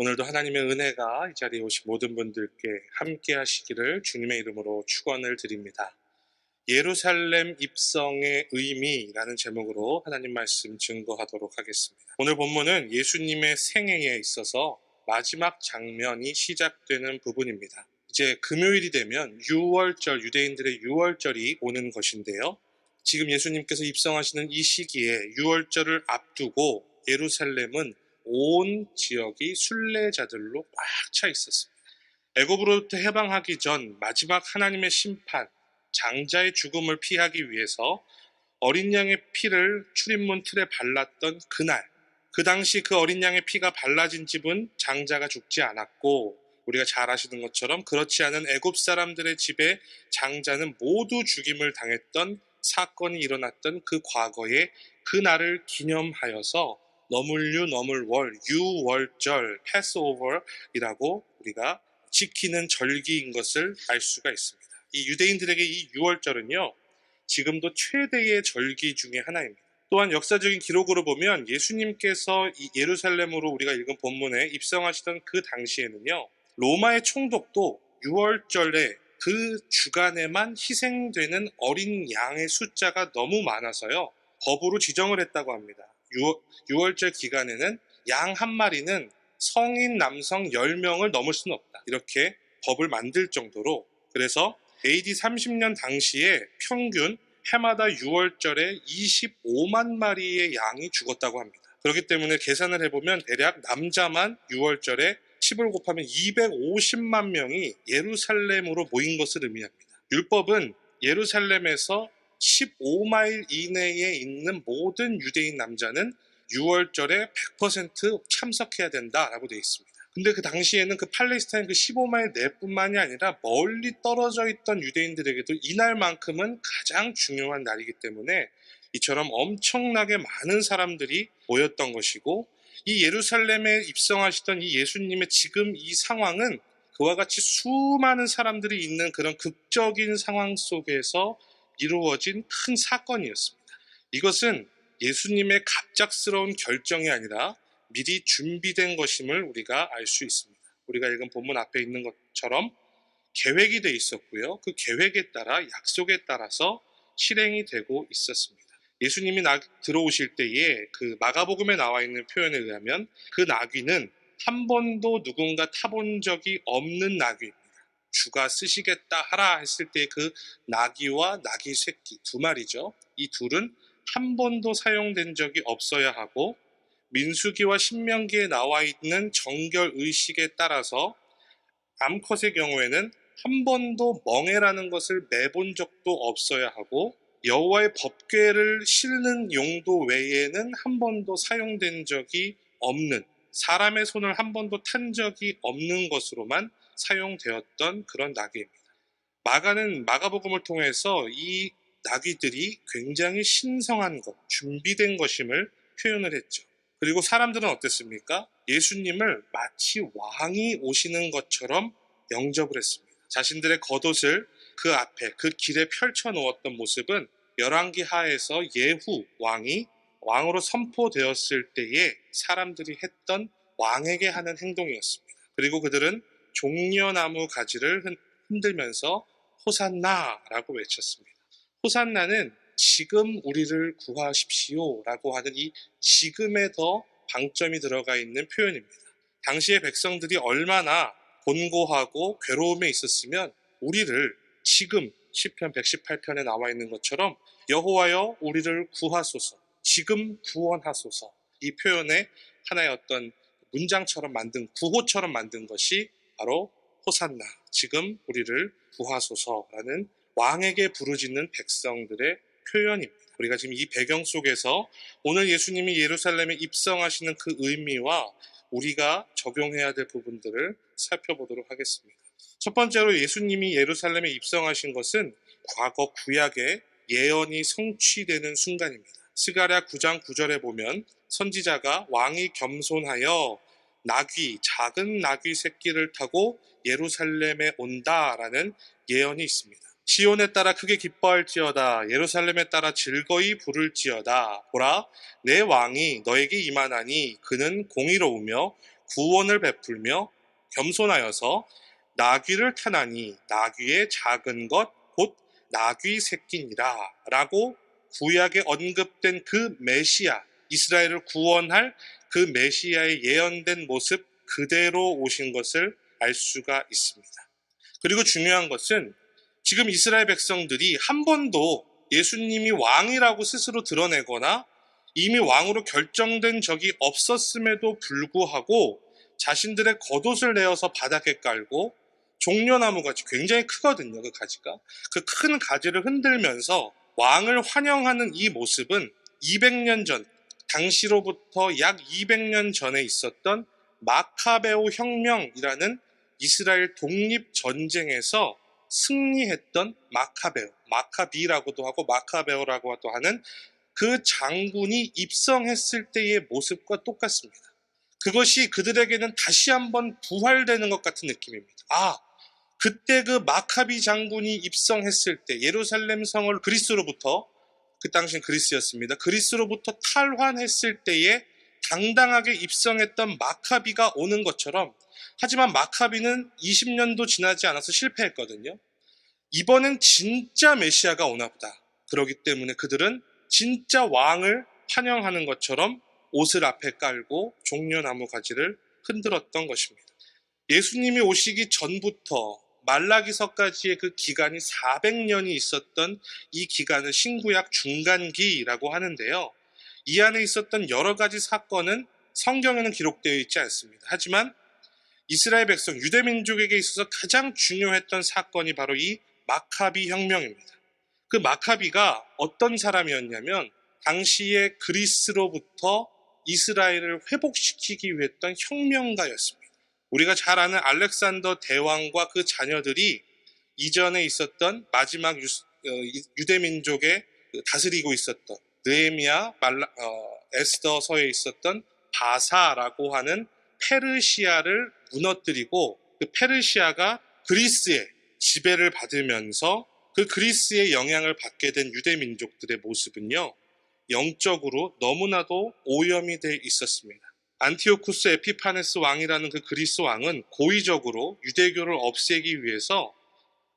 오늘도 하나님의 은혜가 이 자리에 오신 모든 분들께 함께 하시기를 주님의 이름으로 축원을 드립니다. 예루살렘 입성의 의미라는 제목으로 하나님 말씀 증거하도록 하겠습니다. 오늘 본문은 예수님의 생애에 있어서 마지막 장면이 시작되는 부분입니다. 이제 금요일이 되면 유월절, 유대인들의 유월절이 오는 것인데요. 지금 예수님께서 입성하시는 이 시기에 유월절을 앞두고 예루살렘은 온 지역이 순례자들로 꽉 차 있었습니다. 애굽으로부터 해방하기 전 마지막 하나님의 심판, 장자의 죽음을 피하기 위해서 어린 양의 피를 출입문 틀에 발랐던 그날, 그 당시 그 어린 양의 피가 발라진 집은 장자가 죽지 않았고, 우리가 잘 아시는 것처럼 그렇지 않은 애굽 사람들의 집에 장자는 모두 죽임을 당했던 사건이 일어났던 그 과거의 그날을 기념하여서 너물유 너물월, 유월절, 패스오버이라고 우리가 지키는 절기인 것을 알 수가 있습니다. 이 유대인들에게 이 유월절은요, 지금도 최대의 절기 중에 하나입니다. 또한 역사적인 기록으로 보면 예수님께서 이 예루살렘으로 우리가 읽은 본문에 입성하시던 그 당시에는요, 로마의 총독도 유월절에 그 주간에만 희생되는 어린 양의 숫자가 너무 많아서요, 법으로 지정을 했다고 합니다. 유월절 기간에는 양 한 마리는 성인 남성 10명을 넘을 수는 없다, 이렇게 법을 만들 정도로. 그래서 AD 30년 당시에 평균 해마다 유월절에 25만 마리의 양이 죽었다고 합니다. 그렇기 때문에 계산을 해보면 대략 남자만 유월절에 10을 곱하면 250만 명이 예루살렘으로 모인 것을 의미합니다. 율법은 예루살렘에서 15마일 이내에 있는 모든 유대인 남자는 유월절에 100% 참석해야 된다라고 되어 있습니다. 근데 그 당시에는 그 팔레스타인 그 15마일 내뿐만이 아니라 멀리 떨어져 있던 유대인들에게도 이날만큼은 가장 중요한 날이기 때문에 이처럼 엄청나게 많은 사람들이 모였던 것이고, 이 예루살렘에 입성하시던 이 예수님의 지금 이 상황은 그와 같이 수많은 사람들이 있는 그런 극적인 상황 속에서 이루어진 큰 사건이었습니다. 이것은 예수님의 갑작스러운 결정이 아니라 미리 준비된 것임을 우리가 알 수 있습니다. 우리가 읽은 본문 앞에 있는 것처럼 계획이 돼 있었고요. 그 계획에 따라, 약속에 따라서 실행이 되고 있었습니다. 예수님이 들어오실 때에 그 마가복음에 나와 있는 표현에 의하면 그 나귀는 한 번도 누군가 타본 적이 없는 나귀입니다. 주가 쓰시겠다 하라 했을 때 그 나귀와 나귀 새끼 두 마리죠. 이 둘은 한 번도 사용된 적이 없어야 하고, 민수기와 신명기에 나와 있는 정결 의식에 따라서 암컷의 경우에는 한 번도 멍에라는 것을 매본 적도 없어야 하고, 여호와의 법궤를 싣는 용도 외에는 한 번도 사용된 적이 없는, 사람의 손을 한 번도 탄 적이 없는 것으로만 사용되었던 그런 나귀입니다. 마가는 마가복음을 통해서 이 나귀들이 굉장히 신성한 것, 준비된 것임을 표현을 했죠. 그리고 사람들은 어땠습니까? 예수님을 마치 왕이 오시는 것처럼 영접을 했습니다. 자신들의 겉옷을 그 앞에, 그 길에 펼쳐 놓았던 모습은 열왕기 하에서 예후 왕이 왕으로 선포되었을 때에 사람들이 했던 왕에게 하는 행동이었습니다. 그리고 그들은 종려나무 가지를 흔들면서 호산나라고 외쳤습니다. 호산나는 지금 우리를 구하십시오 라고 하는 이 지금에 더 방점이 들어가 있는 표현입니다. 당시의 백성들이 얼마나 곤고하고 괴로움에 있었으면 우리를 지금 시편 118편에 나와 있는 것처럼 여호와여 우리를 구하소서, 지금 구원하소서, 이 표현에 하나의 어떤 문장처럼 만든, 구호처럼 만든 것이 바로 호산나, 지금 우리를 구하소서라는 왕에게 부르짖는 백성들의 표현입니다. 우리가 지금 이 배경 속에서 오늘 예수님이 예루살렘에 입성하시는 그 의미와 우리가 적용해야 될 부분들을 살펴보도록 하겠습니다. 첫 번째로 예수님이 예루살렘에 입성하신 것은 과거 구약의 예언이 성취되는 순간입니다. 스가랴 9장 9절에 보면 선지자가 왕이 겸손하여 작은 나귀 새끼를 타고 예루살렘에 온다라는 예언이 있습니다. 시온에 따라 크게 기뻐할지어다, 예루살렘에 따라 즐거이 부를지어다. 보라, 내 왕이 너에게 임하나니 그는 공의로우며 구원을 베풀며 겸손하여서 나귀를 타나니 나귀의 작은 것 곧 나귀 새끼니라 라고 구약에 언급된 그 메시아, 이스라엘을 구원할 그 메시아의 예언된 모습 그대로 오신 것을 알 수가 있습니다. 그리고 중요한 것은 지금 이스라엘 백성들이 한 번도 예수님이 왕이라고 스스로 드러내거나 이미 왕으로 결정된 적이 없었음에도 불구하고 자신들의 겉옷을 내어서 바닥에 깔고 종려나무 가지, 굉장히 크거든요, 그 가지가. 그 큰 가지를 흔들면서 왕을 환영하는 이 모습은 200년 전, 당시로부터 약 200년 전에 있었던 마카베오 혁명이라는 이스라엘 독립전쟁에서 승리했던 마카베오, 마카비라고도 하고 마카베오라고도 하는 그 장군이 입성했을 때의 모습과 똑같습니다. 그것이 그들에게는 다시 한번 부활되는 것 같은 느낌입니다. 그때 그 마카비 장군이 입성했을 때 예루살렘 성을 그리스로부터, 그 당시엔 그리스였습니다. 그리스로부터 탈환했을 때에 당당하게 입성했던 마카비가 오는 것처럼, 하지만 마카비는 20년도 지나지 않아서 실패했거든요. 이번엔 진짜 메시아가 오나 보다. 그렇기 때문에 그들은 진짜 왕을 환영하는 것처럼 옷을 앞에 깔고 종려나무 가지를 흔들었던 것입니다. 예수님이 오시기 전부터 말라기서까지의 그 기간이 400년이 있었던 이 기간을 신구약 중간기라고 하는데요. 이 안에 있었던 여러 가지 사건은 성경에는 기록되어 있지 않습니다. 하지만 이스라엘 백성, 유대민족에게 있어서 가장 중요했던 사건이 바로 이 마카비 혁명입니다. 그 마카비가 어떤 사람이었냐면 당시에 그리스로부터 이스라엘을 회복시키기 위해 했던 혁명가였습니다. 우리가 잘 아는 알렉산더 대왕과 그 자녀들이 이전에 있었던 마지막 유대민족에 다스리고 있었던 느헤미야, 에스더서에 있었던 바사라고 하는 페르시아를 무너뜨리고 그 페르시아가 그리스의 지배를 받으면서 그 그리스의 영향을 받게 된 유대민족들의 모습은요, 영적으로 너무나도 오염이 돼 있었습니다. 안티오쿠스 에피파네스 왕이라는 그 그리스 왕은 고의적으로 유대교를 없애기 위해서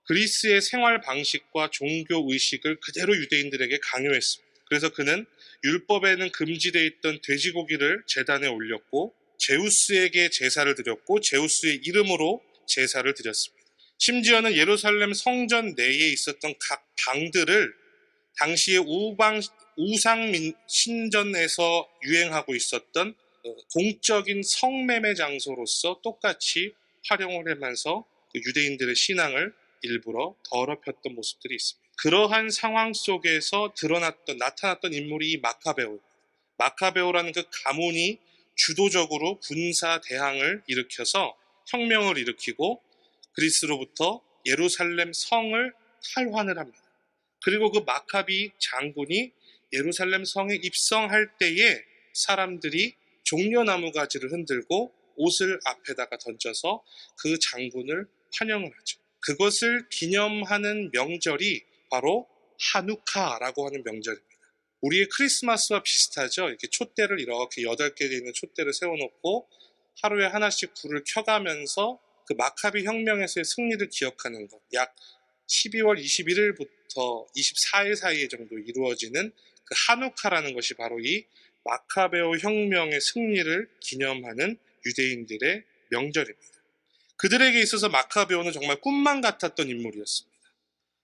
그리스의 생활 방식과 종교 의식을 그대로 유대인들에게 강요했습니다. 그래서 그는 율법에는 금지되어 있던 돼지고기를 제단에 올렸고 제우스에게 제사를 드렸고 제우스의 이름으로 제사를 드렸습니다. 심지어는 예루살렘 성전 내에 있었던 각 방들을 당시의 우상 신전에서 유행하고 있었던 공적인 성매매 장소로서 똑같이 활용을 하면서 유대인들의 신앙을 일부러 더럽혔던 모습들이 있습니다. 그러한 상황 속에서 나타났던 인물이 이 마카베오입니다. 마카베오라는 그 가문이 주도적으로 군사 대항을 일으켜서 혁명을 일으키고 그리스로부터 예루살렘 성을 탈환을 합니다. 그리고 그 마카비 장군이 예루살렘 성에 입성할 때에 사람들이 종려나무 가지를 흔들고 옷을 앞에다가 던져서 그 장군을 환영을 하죠. 그것을 기념하는 명절이 바로 하누카라고 하는 명절입니다. 우리의 크리스마스와 비슷하죠. 이렇게 촛대를 이렇게 8개 있는 촛대를 세워놓고 하루에 하나씩 불을 켜가면서 그 마카비 혁명에서의 승리를 기억하는 것. 약 12월 21일부터 24일 사이에 정도 이루어지는 그 하누카라는 것이 바로 이 마카베오 혁명의 승리를 기념하는 유대인들의 명절입니다. 그들에게 있어서 마카베오는 정말 꿈만 같았던 인물이었습니다.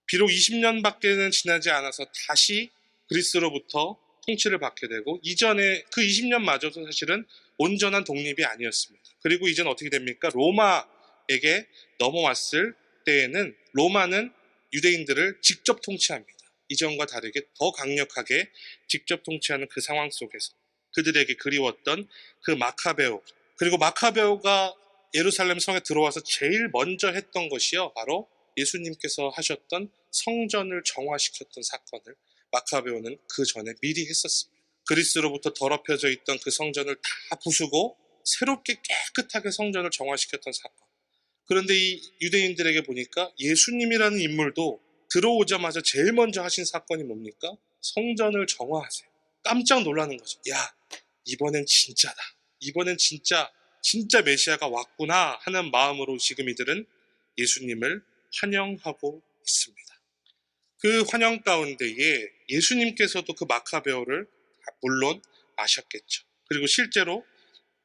비록 20년밖에는 지나지 않아서 다시 그리스로부터 통치를 받게 되고 이전에 그 20년마저도 사실은 온전한 독립이 아니었습니다. 그리고 이제는 어떻게 됩니까? 로마에게 넘어왔을 때에는 로마는 유대인들을 직접 통치합니다. 이전과 다르게 더 강력하게 직접 통치하는 그 상황 속에서 그들에게 그리웠던 그 마카베오, 그리고 마카베오가 예루살렘 성에 들어와서 제일 먼저 했던 것이요, 바로 예수님께서 하셨던 성전을 정화시켰던 사건을 마카베오는 그 전에 미리 했었습니다. 그리스로부터 더럽혀져 있던 그 성전을 다 부수고 새롭게 깨끗하게 성전을 정화시켰던 사건. 그런데 이 유대인들에게 보니까 예수님이라는 인물도 들어오자마자 제일 먼저 하신 사건이 뭡니까? 성전을 정화하세요. 깜짝 놀라는 거죠. 야, 이번엔 진짜다. 이번엔 진짜 진짜 메시아가 왔구나 하는 마음으로 지금 이들은 예수님을 환영하고 있습니다. 그 환영 가운데에 예수님께서도 그 마카베오를 물론 아셨겠죠. 그리고 실제로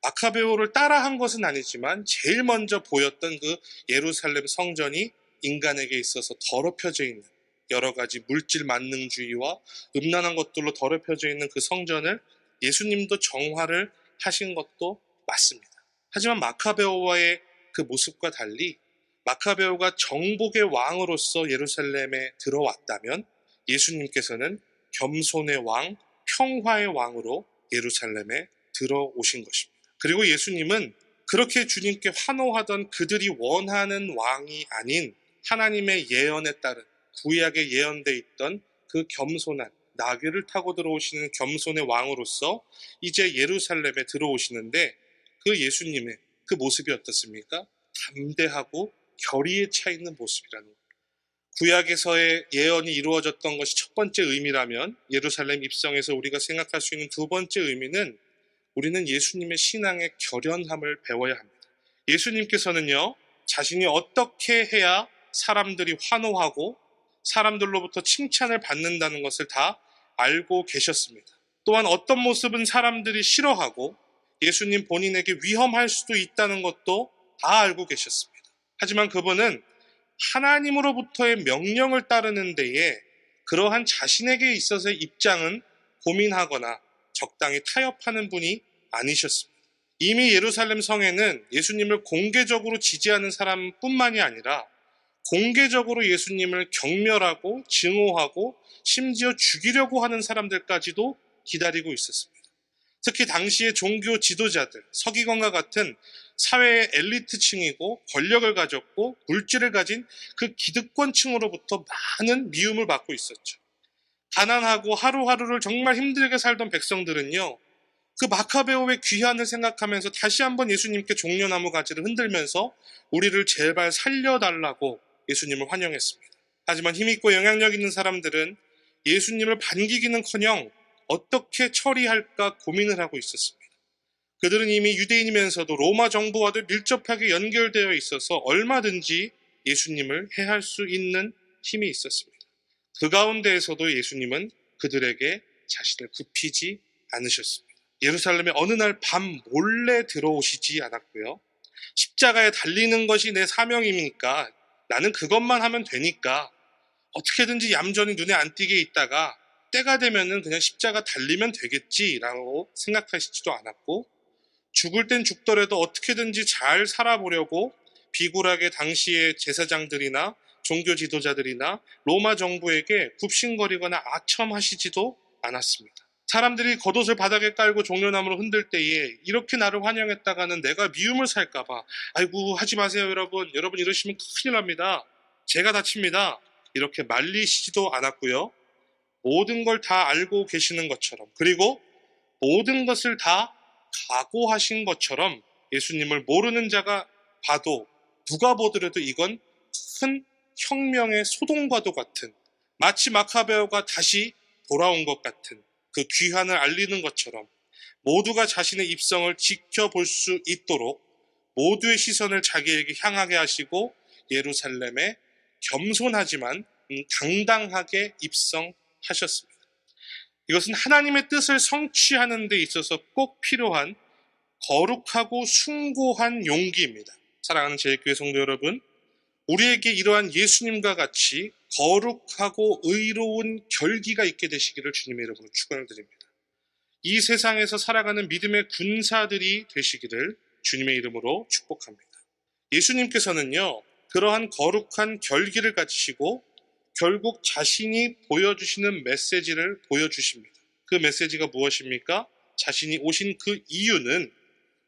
마카베오를 따라한 것은 아니지만 제일 먼저 보였던 그 예루살렘 성전이 인간에게 있어서 더럽혀져 있는 여러 가지 물질 만능주의와 음란한 것들로 더럽혀져 있는 그 성전을 예수님도 정화를 하신 것도 맞습니다. 하지만 마카베오와의 그 모습과 달리 마카베오가 정복의 왕으로서 예루살렘에 들어왔다면 예수님께서는 겸손의 왕, 평화의 왕으로 예루살렘에 들어오신 것입니다. 그리고 예수님은 그렇게 주님께 환호하던 그들이 원하는 왕이 아닌 하나님의 예언에 따른 구약에 예언되어 있던 그 겸손한 나귀를 타고 들어오시는 겸손의 왕으로서 이제 예루살렘에 들어오시는데 그 예수님의 그 모습이 어떻습니까? 담대하고 결의에 차 있는 모습이라는 거예요. 구약에서의 예언이 이루어졌던 것이 첫 번째 의미라면 예루살렘 입성에서 우리가 생각할 수 있는 두 번째 의미는 우리는 예수님의 신앙의 결연함을 배워야 합니다. 예수님께서는요, 자신이 어떻게 해야 사람들이 환호하고 사람들로부터 칭찬을 받는다는 것을 다 알고 계셨습니다. 또한 어떤 모습은 사람들이 싫어하고 예수님 본인에게 위험할 수도 있다는 것도 다 알고 계셨습니다. 하지만 그분은 하나님으로부터의 명령을 따르는 데에 그러한 자신에게 있어서의 입장은 고민하거나 적당히 타협하는 분이 아니셨습니다. 이미 예루살렘 성에는 예수님을 공개적으로 지지하는 사람뿐만이 아니라 공개적으로 예수님을 경멸하고 증오하고 심지어 죽이려고 하는 사람들까지도 기다리고 있었습니다. 특히 당시의 종교 지도자들, 서기관과 같은 사회의 엘리트층이고 권력을 가졌고 물질을 가진 그 기득권층으로부터 많은 미움을 받고 있었죠. 가난하고 하루하루를 정말 힘들게 살던 백성들은요, 그 마카베오의 귀환을 생각하면서 다시 한번 예수님께 종려나무 가지를 흔들면서 우리를 제발 살려달라고 예수님을 환영했습니다. 하지만 힘있고 영향력 있는 사람들은 예수님을 반기기는커녕 어떻게 처리할까 고민을 하고 있었습니다. 그들은 이미 유대인이면서도 로마 정부와도 밀접하게 연결되어 있어서 얼마든지 예수님을 해할 수 있는 힘이 있었습니다. 그 가운데에서도 예수님은 그들에게 자신을 굽히지 않으셨습니다. 예루살렘에 어느 날 밤 몰래 들어오시지 않았고요. 십자가에 달리는 것이 내 사명이니까 나는 그것만 하면 되니까 어떻게든지 얌전히 눈에 안 띄게 있다가 때가 되면은 그냥 십자가 달리면 되겠지라고 생각하시지도 않았고, 죽을 땐 죽더라도 어떻게든지 잘 살아보려고 비굴하게 당시의 제사장들이나 종교 지도자들이나 로마 정부에게 굽신거리거나 아첨하시지도 않았습니다. 사람들이 겉옷을 바닥에 깔고 종려나무로 흔들 때에 이렇게 나를 환영했다가는 내가 미움을 살까봐 아이고 하지 마세요 여러분 이러시면 큰일 납니다. 제가 다칩니다. 이렇게 말리시지도 않았고요. 모든 걸 다 알고 계시는 것처럼, 그리고 모든 것을 다 각오하신 것처럼 예수님을 모르는 자가 봐도 누가 보더라도 이건 큰 혁명의 소동과도 같은, 마치 마카베오가 다시 돌아온 것 같은 그 귀환을 알리는 것처럼 모두가 자신의 입성을 지켜볼 수 있도록 모두의 시선을 자기에게 향하게 하시고 예루살렘에 겸손하지만 당당하게 입성하셨습니다. 이것은 하나님의 뜻을 성취하는 데 있어서 꼭 필요한 거룩하고 숭고한 용기입니다. 사랑하는 제1교회 성도 여러분, 우리에게 이러한 예수님과 같이 거룩하고 의로운 결기가 있게 되시기를 주님의 이름으로 축원을 드립니다. 이 세상에서 살아가는 믿음의 군사들이 되시기를 주님의 이름으로 축복합니다. 예수님께서는요, 그러한 거룩한 결기를 가지시고 결국 자신이 보여주시는 메시지를 보여주십니다. 그 메시지가 무엇입니까? 자신이 오신 그 이유는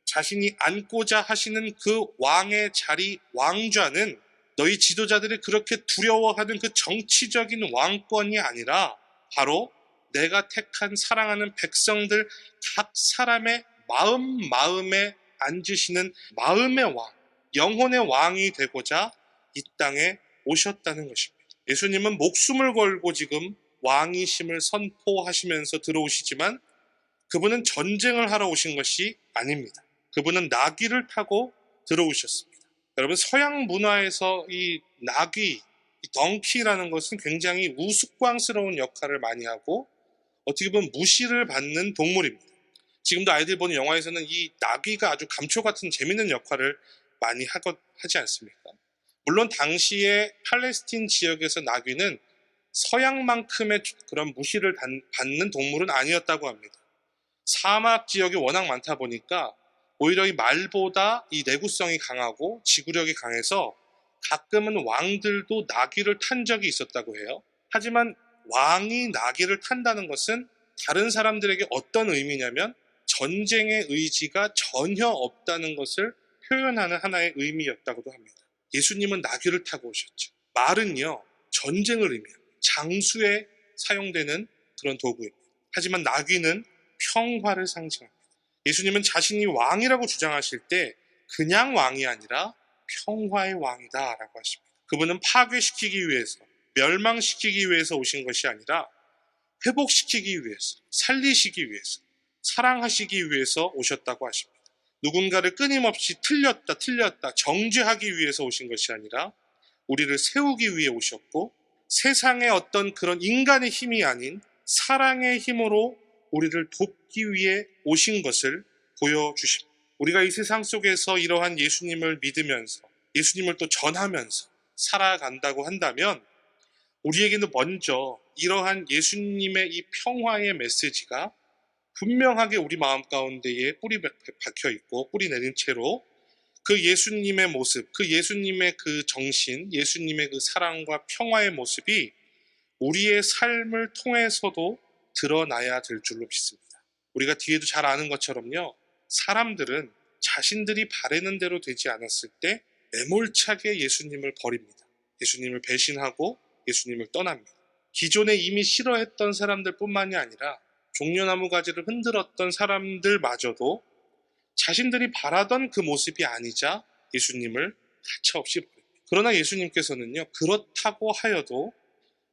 자신이 앉고자 하시는 그 왕의 자리, 왕좌는 너희 지도자들이 그렇게 두려워하는 그 정치적인 왕권이 아니라 바로 내가 택한 사랑하는 백성들 각 사람의 마음에 앉으시는 마음의 왕, 영혼의 왕이 되고자 이 땅에 오셨다는 것입니다. 예수님은 목숨을 걸고 지금 왕이심을 선포하시면서 들어오시지만 그분은 전쟁을 하러 오신 것이 아닙니다. 그분은 나귀를 타고 들어오셨습니다. 여러분, 서양 문화에서 이 나귀, 이 덩키라는 것은 굉장히 우스꽝스러운 역할을 많이 하고 어떻게 보면 무시를 받는 동물입니다. 지금도 아이들 보는 영화에서는 이 나귀가 아주 감초 같은 재밌는 역할을 많이 하지 않습니까? 물론 당시에 팔레스틴 지역에서 나귀는 서양만큼의 그런 무시를 받는 동물은 아니었다고 합니다. 사막 지역이 워낙 많다 보니까 오히려 이 말보다 이 내구성이 강하고 지구력이 강해서 가끔은 왕들도 나귀를 탄 적이 있었다고 해요. 하지만 왕이 나귀를 탄다는 것은 다른 사람들에게 어떤 의미냐면 전쟁의 의지가 전혀 없다는 것을 표현하는 하나의 의미였다고도 합니다. 예수님은 나귀를 타고 오셨죠. 말은요, 전쟁을 의미합니다. 장수에 사용되는 그런 도구입니다. 하지만 나귀는 평화를 상징합니다. 예수님은 자신이 왕이라고 주장하실 때 그냥 왕이 아니라 평화의 왕이다라고 하십니다. 그분은 파괴시키기 위해서, 멸망시키기 위해서 오신 것이 아니라 회복시키기 위해서, 살리시기 위해서, 사랑하시기 위해서 오셨다고 하십니다. 누군가를 끊임없이 틀렸다 정죄하기 위해서 오신 것이 아니라 우리를 세우기 위해 오셨고, 세상의 어떤 그런 인간의 힘이 아닌 사랑의 힘으로 우리를 돕기 위해 오신 것을 보여주십니다. 우리가 이 세상 속에서 이러한 예수님을 믿으면서 예수님을 또 전하면서 살아간다고 한다면 우리에게는 먼저 이러한 예수님의 이 평화의 메시지가 분명하게 우리 마음 가운데에 뿌리 박혀 있고 뿌리 내린 채로 그 예수님의 모습, 그 예수님의 그 정신, 예수님의 그 사랑과 평화의 모습이 우리의 삶을 통해서도 드러나야 될 줄로 믿습니다. 우리가 뒤에도 잘 아는 것처럼요, 사람들은 자신들이 바라는 대로 되지 않았을 때 매몰차게 예수님을 버립니다. 예수님을 배신하고 예수님을 떠납니다. 기존에 이미 싫어했던 사람들 뿐만이 아니라 종려나무 가지를 흔들었던 사람들마저도 자신들이 바라던 그 모습이 아니자 예수님을 가차없이 버립니다. 그러나 예수님께서는요, 그렇다고 하여도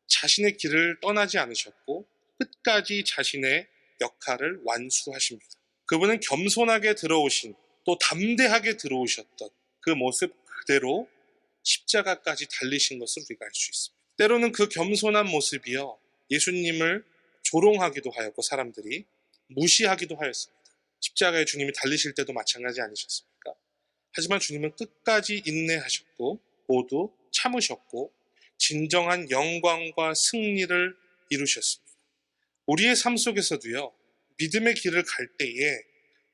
자신의 길을 떠나지 않으셨고 끝까지 자신의 역할을 완수하십니다. 그분은 겸손하게 들어오신, 또 담대하게 들어오셨던 그 모습 그대로 십자가까지 달리신 것을 우리가 알 수 있습니다. 때로는 그 겸손한 모습이요, 예수님을 조롱하기도 하였고 사람들이 무시하기도 하였습니다. 십자가에 주님이 달리실 때도 마찬가지 아니셨습니까? 하지만 주님은 끝까지 인내하셨고 모두 참으셨고 진정한 영광과 승리를 이루셨습니다. 우리의 삶 속에서도요, 믿음의 길을 갈 때에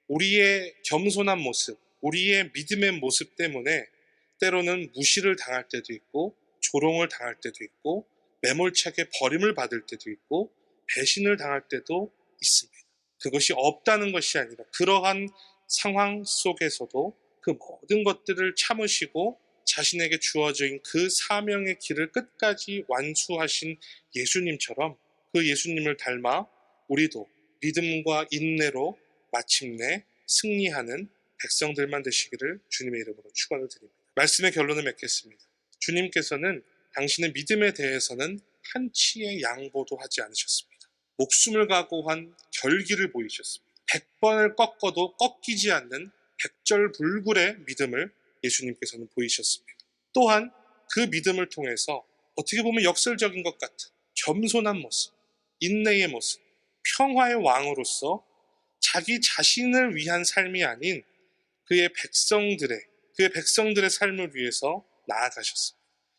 우리의 겸손한 모습, 우리의 믿음의 모습 때문에 때로는 무시를 당할 때도 있고 조롱을 당할 때도 있고 매몰차게 버림을 받을 때도 있고 배신을 당할 때도 있습니다. 그것이 없다는 것이 아니라 그러한 상황 속에서도 그 모든 것들을 참으시고 자신에게 주어진 그 사명의 길을 끝까지 완수하신 예수님처럼 그 예수님을 닮아 우리도 믿음과 인내로 마침내 승리하는 백성들만 되시기를 주님의 이름으로 축원을 드립니다. 말씀의 결론을 맺겠습니다. 주님께서는 당신의 믿음에 대해서는 한치의 양보도 하지 않으셨습니다. 목숨을 각오한 결기를 보이셨습니다. 100번을 꺾어도 꺾이지 않는 백절불굴의 믿음을 예수님께서는 보이셨습니다. 또한 그 믿음을 통해서 어떻게 보면 역설적인 것 같은 겸손한 모습, 인내의 모습, 평화의 왕으로서 자기 자신을 위한 삶이 아닌 그의 백성들의 삶을 위해서 나아가셨습니다.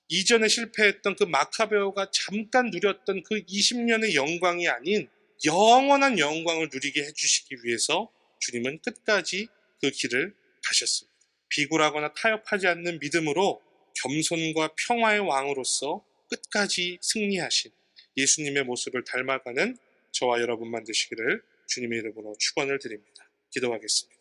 이전에 실패했던 그 마카베오가 잠깐 누렸던 그 20년의 영광이 아닌 영원한 영광을 누리게 해주시기 위해서 주님은 끝까지 그 길을 가셨습니다. 비굴하거나 타협하지 않는 믿음으로 겸손과 평화의 왕으로서 끝까지 승리하신 예수님의 모습을 닮아가는 저와 여러분만 되시기를 주님의 이름으로 축원을 드립니다. 기도하겠습니다.